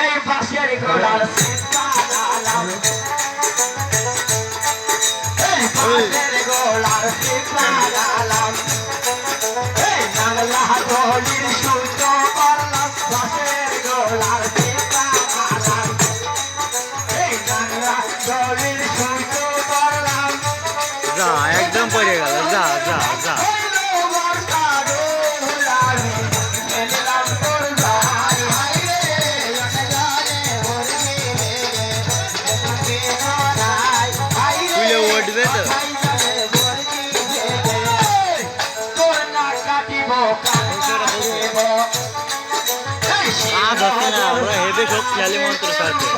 এই পাশের গোলার সিপালাম এই পাশের গোলার সিপালাম এই বাংলা গলির সুতো করলাম পাশের গোলার সিপালাম এই বাংলা গলির সুতো করলাম যা একদম পড়ে গেল যা যা যা উঠবে তো আমরা হেবে সব খেয়ালি মন্ত্র সাথে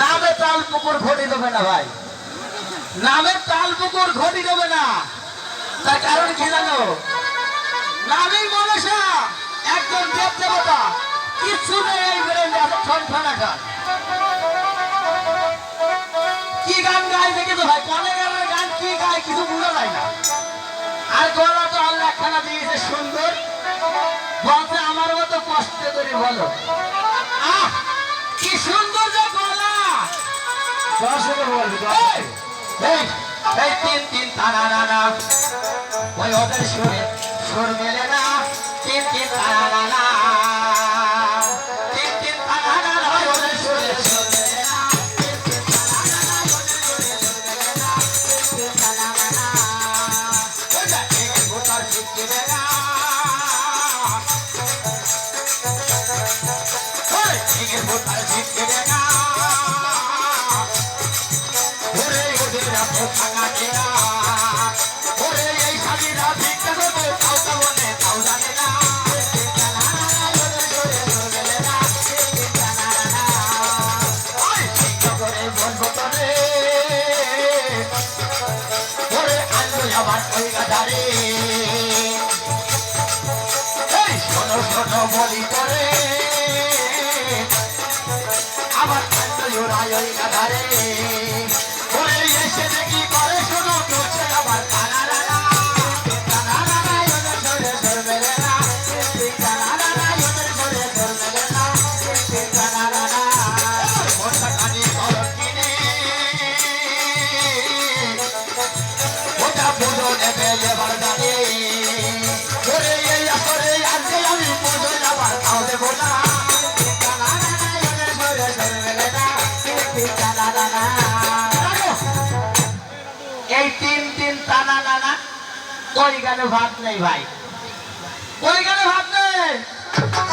নামে তাল পুকুর ঘটি দেবে না ভাই, নামে তাল পুকুর ঘটি দেবে না। তার কারণ কি জানো? নামই মনসা একজন দেব দেবতা, কিছু নেই এই বেরেন্ডে ঠনঠনাকা। কি গান গায় দেখে তো ভাই, কনে গানের গান কি গায় কিছু বোঝা যায় না। আর গলা তো আল্লাহ একখানা দিয়েছে সুন্দর, বলতে আমার মতো কষ্ট করে বলো আহ কি সুন্দর যে গলা। এই তিন তিন তারা রানা ওই ওদের সুরে সুর মেলে না, তিন তিন তারা রানা তিন তিন তারা রানা ওই ওদের সুরে সুর মেলে না, তিন তিন তারা রানা ওদের সুরে সুর মেলে না, তিন তিন তারা রানা ওটা এক গোটার শিখতে না, ওই এক গোটার শিখতে না। বলি করে আবার গাধারে ওরে এসে দেখি করে শুধু তুলছে আবার টানা রানা টানা রানা ওদের ধরে ধরবে না, টানা রানা ওদের ধরে ধরবে না, টানা রানা ওটা কানে কলম কিনে ওটা পুজো নেবে এবার জানে ওরে এই আসরে আজকে আমি পুজো আবার খাও দেবো না। এই তিন তিন টানা নানা ওই গানে ভাত নেই ভাই, ওই গানে ভাত নেই।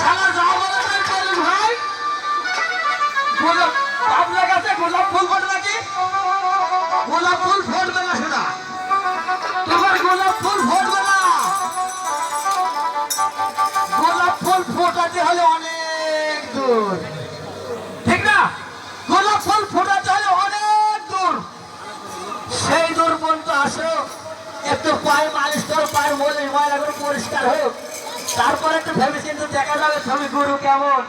সারা যাও বলে ভাই গোলাপ আপনার কাছে গোলাপ ফুল ফোটে নাকি? গোলাপ ফুল ফুটবে না, শোনা তোমার গোলাপ ফুল ফুটবে না। গোলাপ ফুল ফোটাতে হলে অনেক দূর, ঠিক না? গোলাপ ফুল ফোটাতে হলে অনেক দূর, সেই দূর পর্যন্ত আসো, একটু পায়ে মালিশ করো, পায়ের ময়লা পরিষ্কার হোক, তারপরে একটু ভেবে চিন্তে দেখা যাবে ছবি গুরু কেমন।